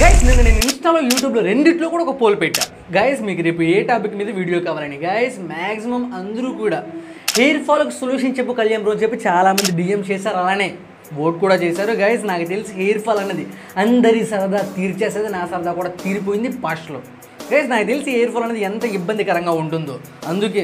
Guys నేను ఇన్స్టాలో యూట్యూబ్లో రెండిట్లో కూడా ఒక పోల్ పెట్టా. గైస్ మీకు రేపు ఏ టాపిక్ మీద వీడియో కావాలని. గైస్ మ్యాక్సిమం అందరూ కూడా హెయిర్ ఫాల్కి సొల్యూషన్ చెప్పు కళ్యాణ్ రోజు చెప్పి చాలామంది డిఎం చేశారు, అలానే ఓట్ కూడా చేశారు. గైస్ నాకు తెలిసి హెయిర్ ఫాల్ అన్నది అందరి సరదా తీర్చేసేది, నా సరదా కూడా తీరిపోయింది పాస్ట్లో. గైస్ నాకు తెలిసి హెయిర్ ఫాల్ అనేది ఎంత ఇబ్బందికరంగా ఉంటుందో, అందుకే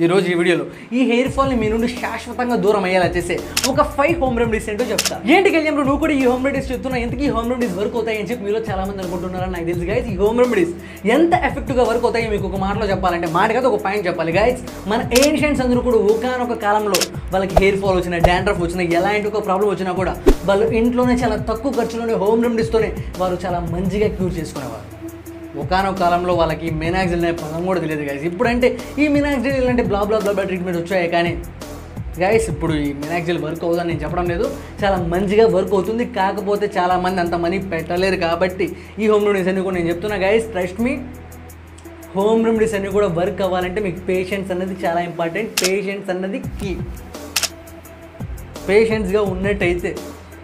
ఈరోజు ఈ వీడియోలో ఈ హెయిర్ ఫాల్ని మీ నుండి శాశ్వతంగా దూరం అయ్యేలా చేసే ఒక 5 హోమ్ రెమెడీస్ ఏంటో చెప్తా. ఏంటి కళ్యాణ్ నువ్వు కూడా ఈ హోమ్ రెమెడీస్ చెప్తున్నా, ఎందుకు ఈ హోమ్ రెమెడీస్ వర్క్ అవుతాయి అని చెప్పి మీలో చాలా మంది అనుకుంటున్నారని నాకు తెలుసు. గైస్ ఈ హోమ్ రెమెడీస్ ఎంత ఎఫెక్టివ్గా వర్క్ అవుతాయి మీకు ఒక మాటలో చెప్పాలంటే, మాట కాదు ఒక పాయింట్ చెప్పాలి. గైస్ మన ఏన్షియన్స్ అందరూ కూడా ఒకనొక కాలంలో వాళ్ళకి హెయిర్ ఫాల్ వచ్చినా, డాండ్రఫ్ వచ్చినా, ఎలాంటి ఒక ప్రాబ్లం వచ్చినా కూడా వాళ్ళు ఇంట్లోనే చాలా తక్కువ ఖర్చులోనే హోమ్ రెమెడీస్తోనే వారు చాలా మంచిగా క్యూర్ చేసుకునేవారు. ఒకనొక కాలంలో వాళ్ళకి మినాక్సిల్ అనే పదం కూడా తెలియదు గైస్. ఇప్పుడంటే ఈ మినాక్సిల్ ఇలాంటి బ్లా ట్రీట్మెంట్ వచ్చాయి, కానీ గైస్ ఇప్పుడు ఈ మినాక్సిల్ వర్క్ అవుతుందని నేను చెప్పడం లేదు, చాలా మంచిగా వర్క్ అవుతుంది. కాకపోతే చాలామంది అంత మనీ పెట్టలేరు కాబట్టి ఈ హోమ్ రెమెడీస్ అన్నీ కూడా నేను చెప్తున్నా. Guys trust me, home remedies అన్నీ కూడా వర్క్ అవ్వాలంటే మీకు పేషెన్స్ అన్నది చాలా ఇంపార్టెంట్. పేషెన్స్ అన్నది కీ. పేషెన్స్గా ఉన్నట్టయితే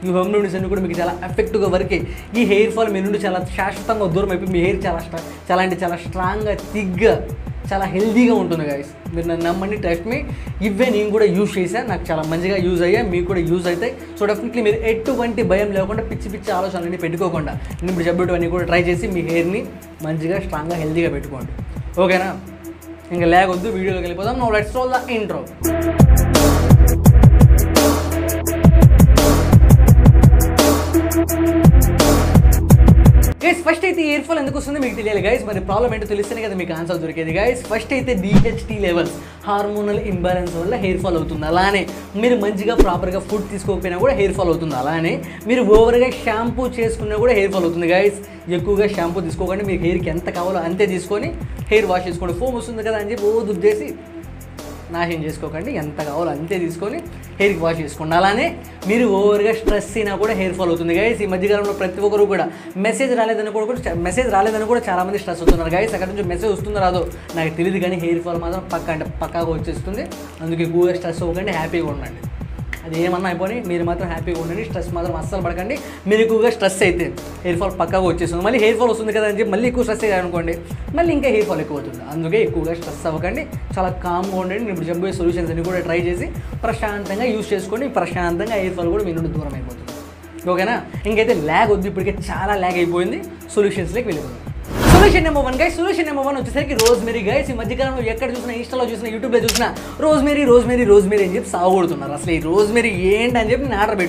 ఈ హోమ్ రెమెడీస్ అన్నీ కూడా మీకు చాలా ఎఫెక్టివ్గా వర్క్ అయ్యి ఈ హెయిర్ ఫాల్ మీ నుండి చాలా శాశ్వతంగా దూరం అయిపోయి మీ హెయిర్ చాలా స్ట్రాంగ్గా, థిక్గా, చాలా హెల్దీగా ఉంటుంది. గైస్ మీరు నన్ను నమ్మండి, ట్రస్ట్ మీ. ఇవే నేను కూడా యూజ్ చేశాను, నాకు చాలా మంచిగా యూజ్ అయ్యాయి, మీకు కూడా యూజ్ అవుతాయి. సో డెఫినెట్లీ మీరు ఎటువంటి భయం లేకుండా పిచ్చి ఆలోచనలన్నీ పెట్టుకోకుండా నేను ఇప్పుడు చెప్పేటివన్నీ కూడా ట్రై చేసి మీ హెయిర్ని మంచిగా స్ట్రాంగ్గా హెల్దీగా పెట్టుకోండి. ఓకేనా? ఇంకా లేకొద్దు, వీడియోలోకి వెళ్ళిపోదాం. Now let's roll the intro. Guys first అయితే హెయిర్ ఫాల్ ఎందుకు వస్తుందో మీకు తెలియాలి గైస్. మరి ప్రాబ్లం ఏంటో తెలిస్తేనే కదా మీకు ఆన్సర్ దొరికేది. గైస్ ఫస్ట్ అయితే DHT లెవెల్స్, హార్మోనల్ ఇంబ్యాలెన్స్ వల్ల హెయిర్ ఫాల్ అవుతుంది. అలానే మీరు మంచిగా ప్రాపర్గా ఫుడ్ తీసుకోకపోయినా కూడా హెయిర్ ఫాల్ అవుతుంది. అలానే మీరు ఓవర్గా షాంపూ చేసుకున్నా కూడా హెయిర్ ఫాల్ అవుతుంది. గైస్ ఎక్కువగా షాంపూ తీసుకోకండి, మీకు హెయిర్కి ఎంత కావాలో అంతే తీసుకొని హెయిర్ వాష్ చేసుకోండి. ఫోమ్ వస్తుంది కదా అని చెప్పి దుద్దేసి నాశనం చేసుకోకండి, ఎంత కావాలో అంతే తీసుకొని హెయిర్కి వాష్ చేసుకోండి. అలానే మీరు ఓవర్గా స్ట్రెస్ అయినా కూడా హెయిర్ ఫాల్ అవుతుంది. గైస్ ఈ మధ్యకాలంలో ప్రతి ఒక్కరు కూడా మెసేజ్ రాలేదని కూడా చాలామంది స్ట్రెస్ అవుతున్నారు. గైస్ అక్కడ నుంచి మెసేజ్ వస్తుందో రాదో నాకు తెలియదు, కానీ హెయిర్ ఫాల్ మాత్రం పక్కాగా వచ్చేస్తుంది. అందుకే ఎక్కువగా స్ట్రెస్ అవ్వకండి, హ్యాపీగా ఉండండి. అది ఏమన్నా అయిపోయి మీరు మాత్రం హ్యాపీగా ఉండండి, స్ట్రెస్ మాత్రం అస్సలు పడకండి. మీరు ఎక్కువగా స్ట్రెస్ అయితే హెయిర్ ఫాల్ పక్కాగా వచ్చేస్తుంది. మళ్ళీ హెయిర్ ఫాల్ వస్తుంది కదా అని చెప్పి మళ్ళీ ఎక్కువ స్ట్రెస్ అయ్యారనుకోండి, మళ్ళీ ఇంకా హెయిర్ ఫాల్ ఎక్కువ అవుతుంది. అందుకే ఎక్కువగా స్ట్రెస్ అవ్వకండి, చాలా కామ్గా ఉండండి. నేను ఇప్పుడు చెప్పే సొల్యూషన్స్ అన్ని కూడా ట్రై చేసి ప్రశాంతంగా యూజ్ చేసుకోండి. ప్రశాంతంగా హెయిర్ ఫాల్ కూడా మీ నుండి దూరం అయిపోతుంది. ఓకేనా? ఇంకైతే ల్యాగ్ వద్దు, ఇప్పటికే చాలా ల్యాగ్ అయిపోయింది. సొల్యూషన్స్లోకి వెళ్ళిపోతుంది. Solution number 1 guys. Solution number 1 వచ్చేసరికి రోజ్మెరీ. గైస్ ఈ మధ్యకాలంలో ఎక్కడ చూసినా, ఇన్స్టాలో చూసినా, యూట్యూబ్లో చూసినా రోజ్మెరీ అని చెప్పి సాగుడుతున్నారు. అసలు ఈ రోజ్మెరీ ఏంటి అని చెప్పి నేను ఆర్డర్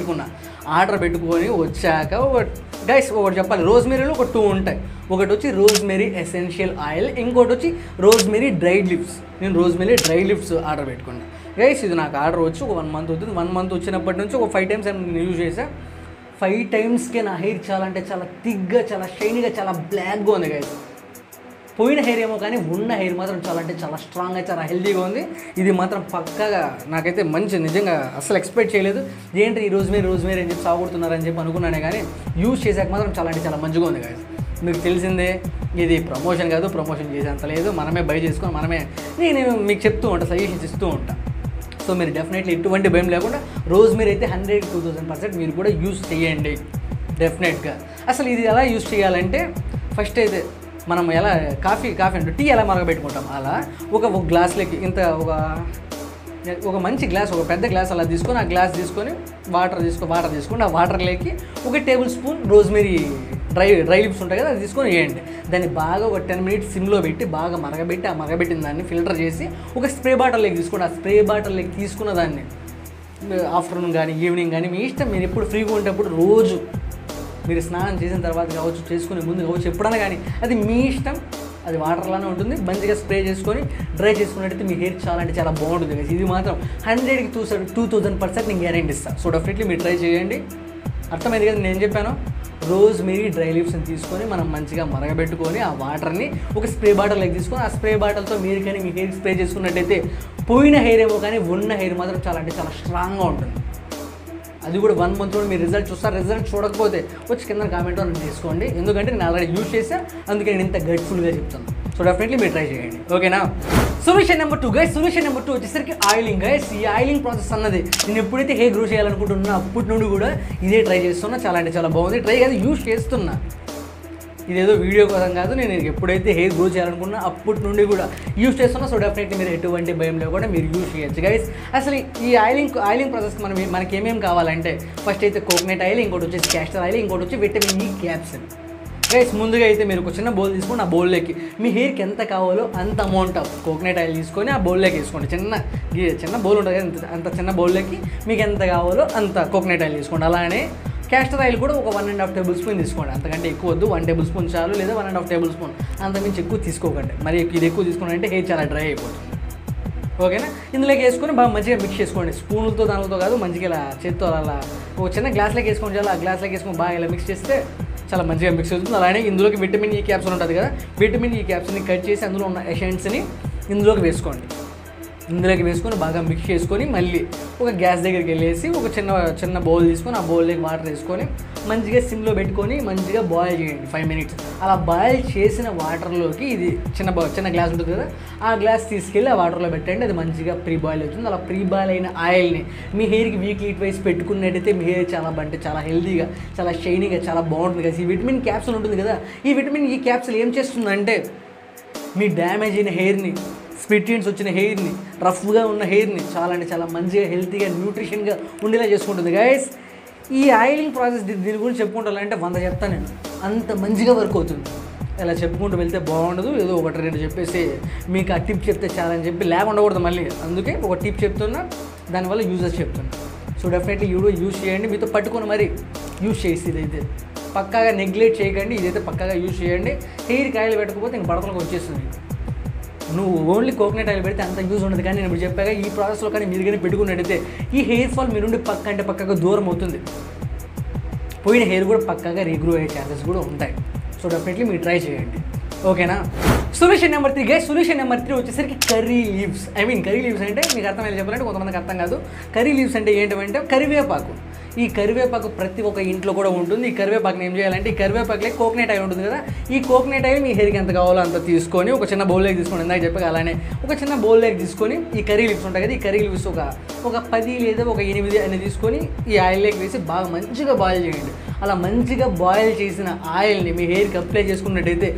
పెట్టుకొని వచ్చాక గైస్ ఒకటి చెప్పాలి, రోజ్మెరీలో ఒక 2 ఉంటాయి. ఒకటి వచ్చి రోజ్మెరీ ఎసెన్షియల్ ఆయిల్, ఇంకోటి వచ్చి రోజ్మెరీ డ్రై లిప్స్. నేను రోజ్మెరీ డ్రై లిప్స్ ఆర్డర్ పెట్టుకున్నాను. గైస్ ఇది నాకు ఆర్డర్ వచ్చి ఒక 1 మంత్ అవుతుంది. 1 మంత్ వచ్చినప్పటి నుంచి ఒక 5 టైమ్స్ నేను యూజ్ చేశాను. 5 టైమ్స్కే నా హెయిర్ చాలా అంటే చాలా థిక్గా, చాలా షైనీగా, చాలా బ్లాక్గా ఉంది. గైస్ పోయిన హెయిర్ ఏమో కానీ ఉన్న హెయిర్ మాత్రం చాలా అంటే చాలా స్ట్రాంగ్గా, చాలా హెల్తీగా ఉంది. ఇది మాత్రం పక్కాగా నాకైతే మంచి, నిజంగా అసలు ఎక్స్పెక్ట్ చేయలేదు. ఏంటి ఈ రోజ్మెరీ అని చెప్పి సాగుడుతున్నారని చెప్పి అనుకున్నానే, కానీ యూజ్ చేశాక మాత్రం చాలా అంటే చాలా మంచిగా ఉంది. గైస్ మీకు తెలిసిందే, ఇది ప్రమోషన్ కాదు, ప్రమోషన్ చేసేంత లేదు, మనమే బై చేసుకొని నేను మీకు చెప్తూ ఉంటాను, సజెషన్స్ ఇస్తూ ఉంటాను. సో మీరు డెఫినెట్లీ ఎటువంటి భయం లేకుండా రోజ్మెరీ అయితే 100-2000% మీరు కూడా యూజ్ చేయండి డెఫినెట్గా. అసలు ఇది ఎలా యూజ్ చేయాలంటే, ఫస్ట్ అయితే మనం ఎలా కాఫీ అంటే టీ ఎలా మరగబెట్టుకుంటాం, అలా ఒక గ్లాస్లోకి ఇంత ఒక మంచి గ్లాస్, ఒక పెద్ద గ్లాస్ అలా తీసుకొని ఆ గ్లాస్ తీసుకొని వాటర్ తీసుకొని ఆ వాటర్లోకి 1 table spoon rosemary dry lips ఉంటాయి కదా, అది తీసుకొని వేయండి. దాన్ని బాగా ఒక 10 మినిట్స్ సిమ్లో పెట్టి బాగా మరగబెట్టి ఆ మరగబెట్టిన దాన్ని ఫిల్టర్ చేసి ఒక స్ప్రే బాటిల్లోకి తీసుకోండి. ఆ స్ప్రే బాటిల్లోకి తీసుకున్న దాన్ని ఆఫ్టర్నూన్ కానీ ఈవినింగ్ కానీ మీ ఇష్టం, మీరు ఎప్పుడు ఫ్రీగా ఉంటేప్పుడు రోజు మీరు స్నానం చేసిన తర్వాత కావచ్చు, చేసుకునే ముందు కావచ్చు, ఎప్పుడైనా కానీ అది మీ ఇష్టం. అది వాటర్లానే ఉంటుంది. మంచిగా స్ప్రే చేసుకొని డ్రై చేసుకున్నట్టయితే మీ హెయిర్ చాలా అంటే చాలా బాగుంటుంది. ఇది మాత్రం 100-2000% నేను గ్యారెంటీ ఇస్తాను. సో డెఫినెట్లీ మీరు ట్రై చేయండి. అర్థమైంది కదా నేను చెప్పాను. రోజ్మెరీ డ్రై లిప్స్ని తీసుకొని మనం మంచిగా మరగబెట్టుకొని ఆ వాటర్ని ఒక స్ప్రే బాటిల్లోకి తీసుకొని ఆ స్ప్రే బాటిల్తో మీరు కానీ మీ హెయిర్ స్ప్రే చేసుకున్నట్టయితే పోయిన హెయిర్ ఏమో కానీ ఉన్న హెయిర్ మాత్రం చాలా అంటే చాలా స్ట్రాంగ్గా ఉంటుంది. అది కూడా 1 మంత్లో మీరు రిజల్ట్ చూస్తారు. రిజల్ట్ చూడకపోతే వచ్చి కింద కామెంట్లో నన్ను తీసుకోండి, ఎందుకంటే నేను ఆల్రెడీ యూజ్ చేశాను, అందుకే నేను ఇంత గట్ఫుల్గా చెప్తాను. సో డెఫినెట్లీ మీరు ట్రై చేయండి. ఓకేనా? Solution number 2 guys. Solution number 2 వచ్చేసరికి ఆయిలింగ్. గైస్ ఈ ఆయిలింగ్ ప్రాసెస్ అన్నది నేను ఎప్పుడైతే హెయిర్ గ్రో చేయాలనుకుంటున్నా అప్పటి నుండి కూడా ఇదే ట్రై చేస్తున్నా. చాలా అంటే చాలా బాగుంది. ట్రై కాదు, యూజ్ చేస్తున్నా. ఇదేదో వీడియో కోసం కాదు, నేను ఎప్పుడైతే హెయిర్ గ్రో చేయాలనుకున్నా అప్పటి నుండి కూడా యూస్ చేస్తున్నా. సో డెఫినెట్లీ మీరు ఎటువంటి భయంలో కూడా మీరు యూస్ చేయొచ్చు గైస్. అసలు ఈ ఆయిలింగ్ ప్రాసెస్కి మనకి ఏమేమి కావాలంటే ఫస్ట్ అయితే కోకోనట్ ఆయిల్, ఇంకోటి వచ్చేసి క్యాస్టర్ ఆయిల్, ఇంకోటి వచ్చి విటమిన్ ఈ క్యాప్సిల్. గైస్ ముందుగా అయితే మీరు ఒక చిన్న బౌల్ తీసుకొని ఆ బౌల్లోకి మీ హెయిర్కి ఎంత కావాలో అంత అమౌంట్ ఆఫ్ కోకోనట్ ఆయిల్ తీసుకొని ఆ బౌల్లోకి వేసుకోండి. చిన్న బౌల్ ఉంటుంది కదా, అంత చిన్న బౌల్లోకి మీకు ఎంత కావాలో అంత కోకోనట్ ఆయిల్ తీసుకోండి. అలానే క్యాస్టర్ ఆయిల్ కూడా ఒక 1.5 టేబుల్ స్పూన్ తీసుకోండి. అంతకంటే ఎక్కువ వద్దు, 1 టేబుల్ స్పూన్ చాలు, లేదా 1.5 టేబుల్ స్పూన్, అంతమించి ఎక్కువ తీసుకోకండి. మరి ఇది ఎక్కువ తీసుకున్నారంటే హెయిర్ చాలా డ్రై అయిపోతుంది. ఓకేనా? ఇందులోకి వేసుకొని బాగా మంచిగా మిక్స్ చేసుకోండి. స్పూన్లతో దానితో కాదు, మంచిగా ఇలా చేత్తో అలా ఒక చిన్న గ్లాస్లోకి వేసుకోండి. చాలా ఆ గ్లాస్లోకి వేసుకొని బాగా ఇలా మిక్స్ చేస్తే చాలా మంచిగా మిక్స్ అవుతుంది. అలానే ఇందులోకి విటమిన్ ఈ క్యాప్సూల్ ఉంటుంది కదా, విటమిన్ ఈ క్యాప్సూల్ని కట్ చేసి అందులో ఉన్న ఎసెన్స్ని ఇందులోకి వేసుకోండి. ఇందులోకి వేసుకొని బాగా మిక్స్ చేసుకొని మళ్ళీ ఒక గ్యాస్ దగ్గరికి వెళ్ళేసి ఒక చిన్న బౌల్ తీసుకొని ఆ బౌల్లోకి వాటర్ వేసుకొని మంచిగా సిమ్లో పెట్టుకొని మంచిగా బాయిల్ చేయండి 5 మినిట్స్. అలా బాయిల్ చేసిన వాటర్లోకి ఇది చిన్న గ్లాస్ ఉంటుంది కదా, ఆ గ్లాస్ తీసుకెళ్ళి ఆ వాటర్లో పెట్టండి. అది మంచిగా ప్రీ బాయిల్ అవుతుంది. అలా ప్రీ బాయిల్ అయిన ఆయిల్ని మీ హెయిర్కి వీక్లీ ట్వైస్ పెట్టుకున్నట్టయితే మీ హెయిర్ చాలా హెల్తీగా, చాలా షైనీగా, చాలా బాగుంటుంది కదా. ఈ విటమిన్ క్యాప్సూల్ ఉంటుంది కదా, ఈ విటమిన్ ఈ క్యాప్సూల్ ఏం చేస్తుందంటే మీ డ్యామేజ్ అయిన హెయిర్ని, స్ప్లిట్ ఎండ్స్ వచ్చిన హెయిర్ని, రఫ్గా ఉన్న హెయిర్ని చాలా మంచిగా హెల్తీగా న్యూట్రిషన్గా ఉండేలా చేసుకుంటుంది గైస్. ఈ ఆయిలింగ్ ప్రాసెస్ దీని గురించి చెప్పుకుంటానంటే 100 చెప్తాను నేను, అంత మంచిగా వర్క్ అవుతుంది. ఇలా చెప్పుకుంటూ వెళ్తే బాగుండదు, ఏదో 1-2 చెప్పేసి మీకు ఆ టిప్ చెప్తే చాలని చెప్పి ల్యాబ్ ఉండకూడదు మళ్ళీ. అందుకే ఒక టిప్ చెప్తున్నా, దానివల్ల యూజెస్ చెప్తున్నా. సో డెఫినెట్లీ యూజ్ చేయండి, మీతో పట్టుకొని మరి యూజ్ చేసి ఇదైతే పక్కాగా నెగ్లెక్ట్ చేయకండి. ఇదైతే పక్కాగా యూజ్ చేయండి. హెయిర్కి ఆయిల్ పెట్టకపోతే ఇంక పడతలకు వచ్చేస్తుంది. నువ్వు ఓన్లీ కోకోనట్ ఆయిల్ పెడితే అంత యూజ్ ఉండదు. కానీ నేను ఇప్పుడు చెప్పాక ఈ ప్రాసెస్లో కానీ మీరు కానీ పెట్టుకున్నట్టయితే ఈ హెయిర్ ఫాల్ మీ నుండి పక్కగా దూరం అవుతుంది. పోయిన హెయిర్ కూడా పక్కాగా రీగ్రో అయ్యే ఛాన్సెస్ కూడా ఉంటాయి. సో డెఫినెట్లీ మీరు ట్రై చేయండి. ఓకేనా? Solution number 3 guys. Solution number 3 వచ్చేసరికి కర్రీ లీవ్స్. కర్రీ లీవ్స్ అంటే మీకు అర్థమైనా చెప్పాలంటే కొంతమందికి అర్థం కాదు. కర్రీ లీవ్స్ అంటే ఏంటంటే కరివేపాకు. ఈ కరివేపాకు ప్రతి ఒక్క ఇంట్లో కూడా ఉంటుంది. ఈ కరివేపాకుని ఏం చేయాలంటే ఈ కరివేపాకులే కోకోనట్ ఆయిల్ ఉంటుంది కదా, ఈ కోకోనట్ ఆయిల్ మీ హెయిర్కి ఎంత కావాలో అంత తీసుకొని ఒక చిన్న బౌల్లోకి తీసుకొని, ఇందాక చెప్పాక అలానే ఒక చిన్న బౌల్లోకి తీసుకొని ఈ కర్రీ లీవ్స్ ఉంటాయి కదా, ఈ కర్రీ లీవ్స్ ఒక 10 లేదా ఒక 8 అనేది తీసుకొని ఈ ఆయిల్లోకి వేసి బాగా మంచిగా బాయిల్ చేయండి. అలా మంచిగా బాయిల్ చేసిన ఆయిల్ని మీ హెయిర్కి అప్లై చేసుకున్నట్టయితే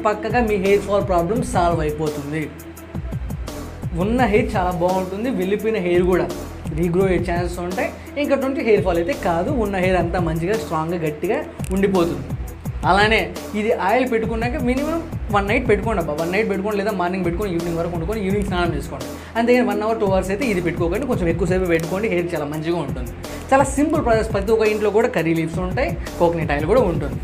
పక్కగా మీ హెయిర్ ఫాల్ ప్రాబ్లమ్ సాల్వ్ అయిపోతుంది. ఉన్న హెయిర్ చాలా బాగుంటుంది, వెళ్ళిపోయిన హెయిర్ కూడా రీగ్రో అయ్యే ఛాన్సెస్ ఉంటాయి. ఇంకటువంటి హెయిర్ ఫాల్ అయితే కాదు, ఉన్న హెయిర్ అంతా మంచిగా స్ట్రాంగ్గా గట్టిగా ఉండిపోతుంది. అలానే ఇది ఆయిల్ పెట్టుకున్నాక మినిమం 1 నైట్ పెట్టుకోండి అబ్బా. 1 నైట్ పెట్టుకోండి, లేదా మార్నింగ్ పెట్టుకొని ఈవినింగ్ వరకు వండుకొని ఈవినింగ్ స్నానం చేసుకోండి. అంతేగాని 1 అవర్ 2 అవర్స్ అయితే ఇది పెట్టుకోకండి. కొంచెం ఎక్కువసేపు పెట్టుకోండి, హెయిర్ చాలా మంచిగా ఉంటుంది. చాలా సింపుల్ ప్రాసెస్. ప్రతి ఒక్క ఇంట్లో కూడా కర్రీ లీవ్స్ ఉంటాయి, కోకోనట్ ఆయిల్ కూడా ఉంటుంది.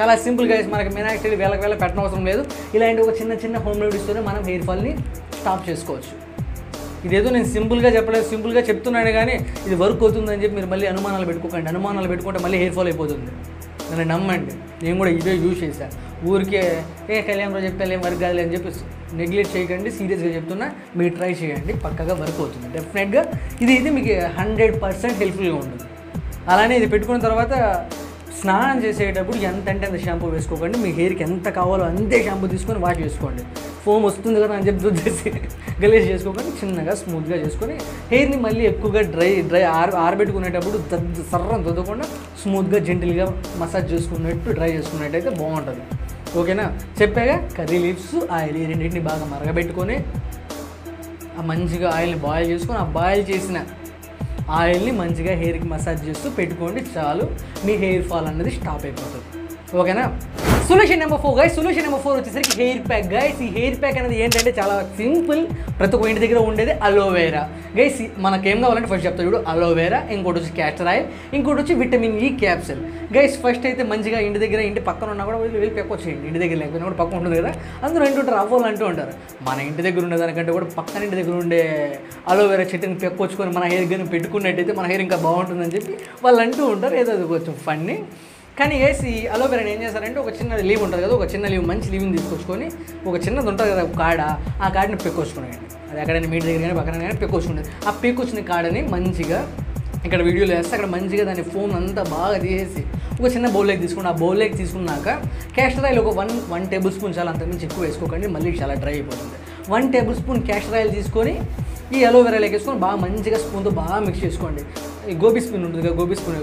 చాలా సింపుల్ గైస్. మనకి మీనాక్షరి వేల పెట్టనవసరం లేదు. ఇలాంటి ఒక చిన్న హోమ్ రెమెడీస్తోనే మనం హెయిర్ ఫాల్ని స్టాప్ చేసుకోవచ్చు. ఇదేదో నేను సింపుల్గా చెప్పలేదు, సింపుల్గా చెప్తున్నాను కానీ ఇది వర్క్ అవుతుందని చెప్పి మీరు మళ్ళీ అనుమానాలు పెట్టుకోకండి. అనుమానాలు పెట్టుకుంటే మళ్ళీ హెయిర్ ఫాల్ అయిపోతుంది. నన్ను నమ్మండి, నేను కూడా ఇదే యూజ్ చేశాను. ఊరికే కళ్యాణ్ చెప్తే ఏం వర్క్ కాదు అని చెప్పి నెగ్లెక్ట్ చేయకండి. సీరియస్గా చెప్తున్నా, మీరు ట్రై చేయండి, పక్కగా వర్క్ అవుతుంది డెఫినెట్గా. ఇది మీకు 100% హెల్ప్ఫుల్గా ఉంటుంది. అలానే ఇది పెట్టుకున్న తర్వాత స్నానం చేసేటప్పుడు ఎంత అంటే అంత షాంపూ వేసుకోకండి. మీ హెయిర్కి ఎంత కావాలో అంతే షాంపూ తీసుకొని వాష్ చేసుకోండి. ఫోమ్ వస్తుంది కదా అని చెప్పి దుద్దేసి గలీజ్ చేసుకోకండి. చిన్నగా స్మూత్గా చేసుకొని హెయిర్ని మళ్ళీ ఎక్కువగా డ్రై ఆరబెట్టుకునేటప్పుడు సర్రం దుద్దకుండా స్మూత్గా జెంటిల్గా మసాజ్ చేసుకున్నట్టు డ్రై చేసుకున్నట్టయితే బాగుంటుంది. ఓకేనా? చెప్పాగా కర్రీ లీవ్స్, ఆయిల్ ఈ రెండింటిని బాగా మరగబెట్టుకొని ఆ మంచిగా ఆయిల్ని బాయిల్ చేసుకొని ఆ బాయిల్ చేసిన ఆయిల్ని మంచిగా హెయిర్కి మసాజ్ చేస్తూ పెట్టుకోండి. చాలు, మీ హెయిర్ ఫాల్ అన్నది స్టాప్ అయిపోతుంది. ఓకేనా? Solution number 4 guys. Solution number 4 వచ్చేసరికి హెయిర్ ప్యాక్ గైస్. ఈ హెయిర్ ప్యాక్ అనేది ఏంటంటే చాలా సింపుల్. ప్రతి ఒక్క ఇంటి దగ్గర ఉండేది అలోవేరా గైస్. మనకేం కావాలంటే ఫస్ట్ చెప్తా చూడు, అలోవేరా, ఇంకోటి వచ్చి క్యాస్టర్ ఆయిల్, ఇంకోటి వచ్చి vitamin E capsule guys. First అయితే మంచిగా ఇంటి పక్కన ఉన్నా కూడా వెళ్ళి పెక్కొచ్చేయండి. ఇంటి దగ్గర లేకపోయినా కూడా పక్కన ఉంటుంది కదా, అందరూ అంటుంటారు అవ్వాలి అంటూ ఉంటారు. మన ఇంటి దగ్గర ఉండేదానికంటే కూడా పక్కన ఇంటి దగ్గర ఉండే అలోవేరా చెట్టుని పెక్కొచ్చుకొని మన హెయిర్ కానీ పెట్టుకున్నట్టయితే మన హెయిర్ ఇంకా బాగుంటుందని చెప్పి వాళ్ళు అంటూ ఉంటారు. ఏదో అది కొంచెం ఫన్నీ. కానీ వేసి ఈ అలోవేరాని ఏం చేస్తారంటే ఒక చిన్న లీవ్ ఉంటుంది కదా, ఒక చిన్న లీవ్ మంచి లీవ్ని తీసుకొచ్చుకొని ఒక చిన్నది ఉంటుంది కదా కాడ, ఆ కాడని పెక్కొచ్చుకునేయండి. అది ఎక్కడైనా మీ దగ్గర కానీ పక్కన కానీ పెక్కొచ్చుకునేది. ఆ పెక్కొచ్చిన కాడని మంచిగా ఇక్కడ వీడియోలో వేస్తే అక్కడ మంచిగా దాని ఫోమ్ అంతా బాగా తీసేసి ఒక చిన్న బౌల్లోకి తీసుకోండి. ఆ బౌల్లోకి తీసుకున్నాక క్యాస్టర్ ఆయిల్ ఒక 1 టేబుల్ స్పూన్ చాలా, అంతకుమించి ఎక్కువ వేసుకోకండి, మళ్ళీ చాలా డ్రై అయిపోతుంది. 1 టేబుల్ స్పూన్ క్యాస్టర్ ఆయిల్ తీసుకొని ఈ అలోవెరాలోకి వేసుకొని బాగా మంచిగా స్పూన్తో బాగా మిక్స్ చేసుకోండి. ఈ గోబీ స్పూన్ ఉంటుంది కదా,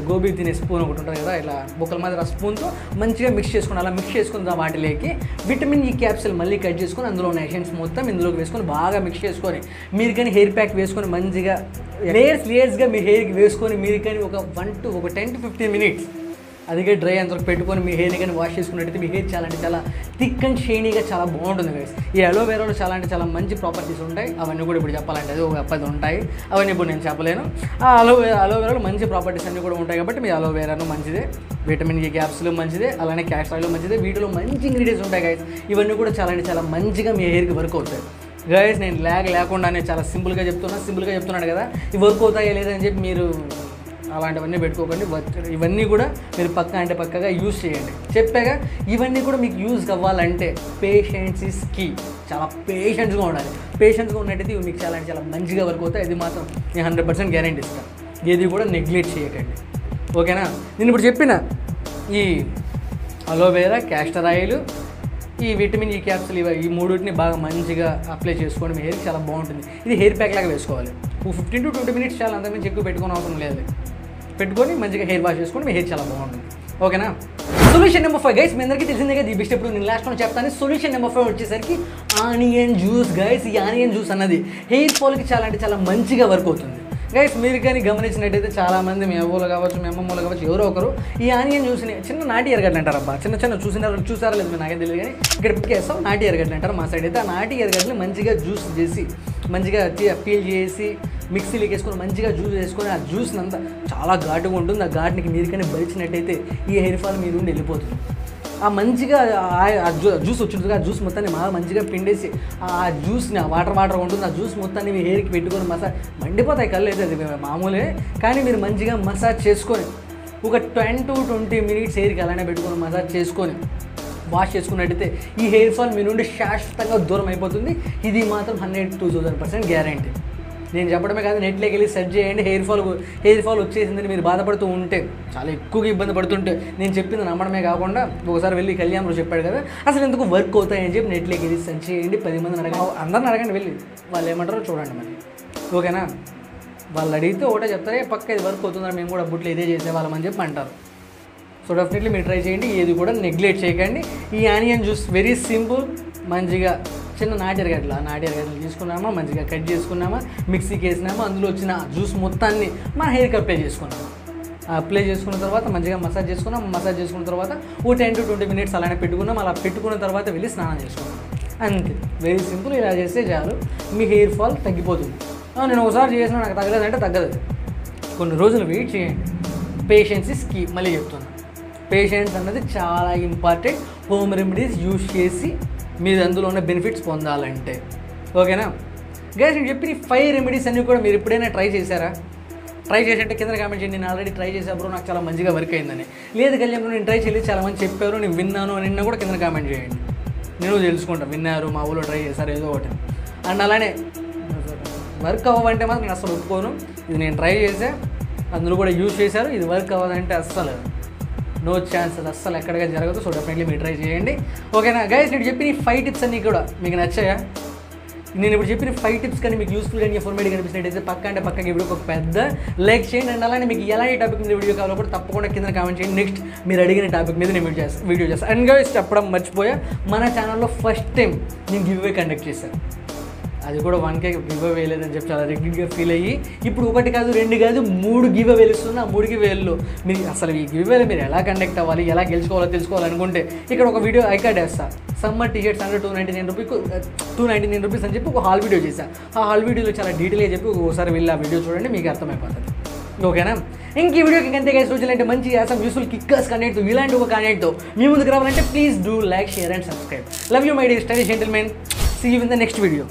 గోబీ తినే స్పూన్ ఒకటి ఉంటుంది కదా, ఇలా బొక్కల మాదిరి ఆ స్పూన్తో మంచిగా మిక్స్ చేసుకుని అలా మిక్స్ చేసుకున్న వాటిలోకి విటమిన్ ఈ క్యాప్సూల్ మళ్ళీ కట్ చేసుకొని అందులో ఉన్న ఎసెన్స్ మొత్తం ఇందులోకి వేసుకొని బాగా మిక్స్ చేసుకొని మీరు కానీ హెయిర్ ప్యాక్ వేసుకొని మంచిగా లేయర్స్గా మీ హెయిర్కి వేసుకొని మీరు కానీ ఒక 10 to 15 minutes అదిగా డ్రై అంతవరకు పెట్టుకొని మీ హెయిర్ని కానీ వాష్ చేసుకున్నట్టయితే మీ హెయిర్ చాలా అంటే చాలా థిక్ అండ్ షైనీగా చాలా బాగుంటుంది గైస్. ఈ అలోవెరాలో చాలా అంటే చాలా మంచి ప్రాపర్టీస్ ఉంటాయి. అవన్నీ కూడా ఇప్పుడు చెప్పాలంటే అది ఒక 10 ఉంటాయి, అవన్నీ ఇప్పుడు నేను చెప్పలేను. ఆ అలోవెరాలో మంచి ప్రాపర్టీస్ అన్నీ కూడా ఉంటాయి కాబట్టి మీ అలోవెరాను మంచిదే, విటమిన్ ఈ క్యాప్సూల్ మంచిదే, అలానే క్యాస్టర్ ఆయిల్ మంచిదే. వీటిలో మంచి ఇంగ్రీడియంట్స్ ఉంటాయి గైస్. ఇవన్నీ కూడా చాలా అంటే చాలా మంచిగా మీ హెయిర్కి వర్క్ అవుతాయి గైస్. నేను లేకుండానే చాలా సింపుల్గా చెప్తున్నాను కదా, ఇవి వర్క్ అవుతాయా లేదని చెప్పి మీరు అలాంటివన్నీ పెట్టుకోకండి. ఇవన్నీ కూడా మీరు పక్కగా యూజ్ చేయండి. చెప్పాగా ఇవన్నీ కూడా మీకు యూజ్ అవ్వాలంటే పేషెన్స్ ఈజ్ కీ. చాలా పేషెన్స్గా ఉండాలి. పేషెన్స్గా ఉన్నట్టయితే ఇవి మీకు చాలా అంటే చాలా మంచిగా వర్క్ అవుతాయి. ఇది మాత్రం నేను 100% గ్యారెంటీ ఇస్తాను. ఏది కూడా నెగ్లెక్ట్ చేయకండి, ఓకేనా. నేను ఇప్పుడు చెప్పిన ఈ అలోవెరా, క్యాస్టర్ ఆయిల్, ఈ విటమిన్ ఈ క్యాప్సూల్ ఈ మూడింటిని బాగా మంచిగా అప్లై చేసుకోండి. మీ హెయిర్కి చాలా బాగుంటుంది. ఇది హెయిర్ ప్యాక్ లాగా వేసుకోవాలి. 15 to 20 minutes చాలా, అంతకుమించి ఎక్కువ పెట్టుకుని అవసరం లేదు. పెట్టుకొని మంచిగా హెయిర్ వాష్ చేసుకొని మీ హెయిర్ చాలా బాగుంటుంది, ఓకేనా. సొల్యూషన్ నెంబర్ 5 గైస్, మీ అందరికీ తెలిసిందే కదా, ఈ బెస్ట్ ఇప్పుడు నేను లాస్ట్లో చెప్తాను. సొల్యూషన్ నెంబర్ 5 వచ్చేసరికి ఆనియన్ జ్యూస్ గైస్. ఈ ఆనియన్ జ్యూస్ అన్నది హెయిర్ ఫాల్కి చాలా అంటే చాలా మంచిగా వర్క్ అవుతుంది గైస్. మీరు కానీ గమనించినట్టయితే చాలామంది మీ అవ్వలు కావచ్చు, మీ అమ్మమ్మలు కావచ్చు, ఎవరో ఒకరు ఈ ఆనియన్ జ్యూస్ని చిన్న నాటి ఎరగడ్డలు అంటారు. అబ్బా చిన్న చూసారా లేదు మీరు నాకే తెలియదు, కానీ ఇక్కడ పిక్కేస్తాం నాటి ఎరగడ్డలు అంటారు మా సైడ్ అయితే. ఆ నాటి ఎరగడ్డని మంచిగా జ్యూస్ చేసి మంచిగా పీల్ చేసి మిక్సీలోకి వేసుకొని మంచిగా జ్యూస్ వేసుకొని ఆ జ్యూస్ని అంతా చాలా ఘాటుగా ఉంటుంది. ఆ ఘాటునికి మీరు కానీ బలిచినట్టయితే ఈ హెయిర్ ఫాల్ మీ నుండి వెళ్ళిపోతుంది. ఆ మంచిగా జ్యూస్ వచ్చింటుంది, ఆ జ్యూస్ మొత్తాన్ని బాగా మంచిగా పిండేసి ఆ జ్యూస్ని వాటర్ ఉంటుంది, ఆ జ్యూస్ మొత్తాన్ని మీ హెయిర్కి పెట్టుకొని మసాజ్ మండిపోతాయి కళ్ళు అయితే, అది మామూలే. కానీ మీరు మంచిగా మసాజ్ చేసుకొని ఒక 10 to 20 minutes హెయిర్కి అలానే పెట్టుకొని మసాజ్ చేసుకొని వాష్ చేసుకున్నట్టయితే ఈ హెయిర్ ఫాల్ మీ నుండి శాశ్వతంగా దూరం అయిపోతుంది. ఇది మాత్రం 100-2,000% గ్యారంటీ. నేను చెప్పడమే కాదు, నెట్లోకి వెళ్ళి సెర్చ్ చేయండి. హెయిర్ ఫాల్ వచ్చేసిందని మీరు బాధపడుతూ ఉంటే, చాలా ఎక్కువగా ఇబ్బంది పడుతుంటే, నేను చెప్పింది నమ్మడమే కాకుండా ఒకసారి వెళ్ళి కళ్యాణ్లో చెప్పాడు కదా అసలు ఎందుకు వర్క్ అవుతాయని చెప్పి నెట్లోకి వెళ్ళి సెర్చ్ చేయండి. 10 మందిని అడగండి, అందరిని అడగండి వెళ్ళి, వాళ్ళు ఏమంటారో చూడండి మరి, ఓకేనా. వాళ్ళు అడిగితే ఒకటే చెప్తారే పక్క ఇది వర్క్ అవుతుందని, మేము కూడా బుట్లు ఇదే చేసేవాళ్ళమని చెప్పి అంటారు. సో డెఫినెట్లీ మీరు ట్రై చేయండి, ఏది కూడా నెగ్లెక్ట్ చేయకండి. ఈ ఆనియన్ జ్యూస్ వెరీ సింపుల్. మంచిగా చిన్న నాటి ఎరగడ్డలు తీసుకున్నామా, మంచిగా కట్ చేసుకున్నామా, మిక్సీకి వేసినామా, అందులో వచ్చిన జ్యూస్ మొత్తాన్ని మన హెయిర్కి అప్లై చేసుకున్నాము. అప్లై చేసుకున్న తర్వాత మంచిగా మసాజ్ చేసుకున్న తర్వాత ఓ 10 to 20 minutes అలానే పెట్టుకున్నాం. అలా పెట్టుకున్న తర్వాత వెళ్ళి స్నానం చేసుకున్నాం, అంతే. Very simple. ఇలా చేస్తే చాలు, మీ హెయిర్ ఫాల్ తగ్గిపోతుంది. నేను ఒకసారి చేసినా నాకు తగ్గలేదంటే తగ్గదు. కొన్ని రోజులు వెయిట్ చేయండి. Patience is key. మళ్ళీ చెప్తున్నాను, పేషెన్స్ అన్నది చాలా ఇంపార్టెంట్. హోమ్ రెమెడీస్ యూజ్ చేసి మీరు అందులో ఉన్న బెనిఫిట్స్ పొందాలంటే, ఓకేనా గైస్. నేను చెప్పిన 5 రెమెడీస్ అన్నీ కూడా మీరు ఎప్పుడైనా ట్రై చేశారా? ట్రై చేసేంటే కింద కామెంట్ చేయండి. నేను ఆల్రెడీ ట్రై చేసా బ్రో, నాకు చాలా మంచిగా వర్క్ అయిందని. లేదు కళ్యాణ్ నేను ట్రై చేయలేదు, చాలా మంది చెప్పారు, నేను విన్నాను అని కూడా కింద కామెంట్ చేయండి. నేను తెలుసుకుంటాను, విన్నారు మా ఊళ్ళో ట్రై చేశారు ఏదో ఒకటి. అండ్ అలానే వర్క్ అవ్వంటే మాత్రం నేను అస్సలు ఒప్పుకోను. ఇది నేను ట్రై చేసా, అందులో కూడా యూజ్ చేశారు, ఇది వర్క్ అవ్వదంటే అస్సలు నో ఛాన్స్, అది అస్సలు ఎక్కడిగా జరగదు. సో డెఫినెట్లీ మీరు ట్రై చేయండి, ఓకేనా గైస్. నేను చెప్పిన 5 టిప్స్ అన్నీ కూడా మీకు నచ్చాయా? నేను ఇప్పుడు చెప్పిన 5 టిప్స్ కానీ మీకు యూస్ఫుల్ కానీ ఇన్ఫర్మేటివ్ కనిపిస్తున్నట్టయితే పక్కకి వీడియోకి ఒక పెద్ద లైక్ చేయండి. అండ్ అలానే మీకు ఎలాంటి టాపిక్ మీద వీడియో కావాలో కూడా తప్పకుండా కింద కామెంట్ చేయండి. నెక్స్ట్ మీరు అడిగిన టాపిక్ మీద నేను వీడియో చేస్తాను. అండ్ గైస్ చెప్పడం మర్చిపోయా, మన ఛానల్లో ఫస్ట్ టైం నేను గివ్ అవే కండక్ట్ చేశాను. అది కూడా 1K గివ్ అవే వేయలేదని చెప్పి చాలా రెగ్యులర్గా ఫీల్ అయ్యి ఇప్పుడు 1 కాదు 2 కాదు 3 గివ్ అవేలు ఇస్తున్నా. 3 గివ్ అవేల్లో మీరు అసలు ఈ గివ్ అవేలో మీరు ఎలా కండక్ట్ అవ్వాలి, ఎలా గెలుచుకోవాలో తెలుసుకోవాలనుకుంటే ఇక్కడ ఒక వీడియో ఐకార్డ్ వేస్తా. సమ్మర్ టీషర్ట్స్ అంటే 299 రూపీస్ అని చెప్పి ఒక హాల్ వీడియో చేశాను. ఆ హాల్ వీడియోలో చాలా డీటెయిల్గా చెప్పి ఒకసారి వెళ్ళి ఆ వీడియో చూడండి, మీకు అర్థమైపోతుంది, ఓకేనా. ఇంక ఈ వీడియోకి ఇంకంతే గైస్. రోజులంటే మంచి యాసం యూస్ఫుల్ కిక్కర్స్ కంటెంట్తో ఇలాంటి ఒక కంటెంట్తో మీ ముందుకు రావాలంటే please do like, share and subscribe. Love you my dear study gentlemen. See you in the next video.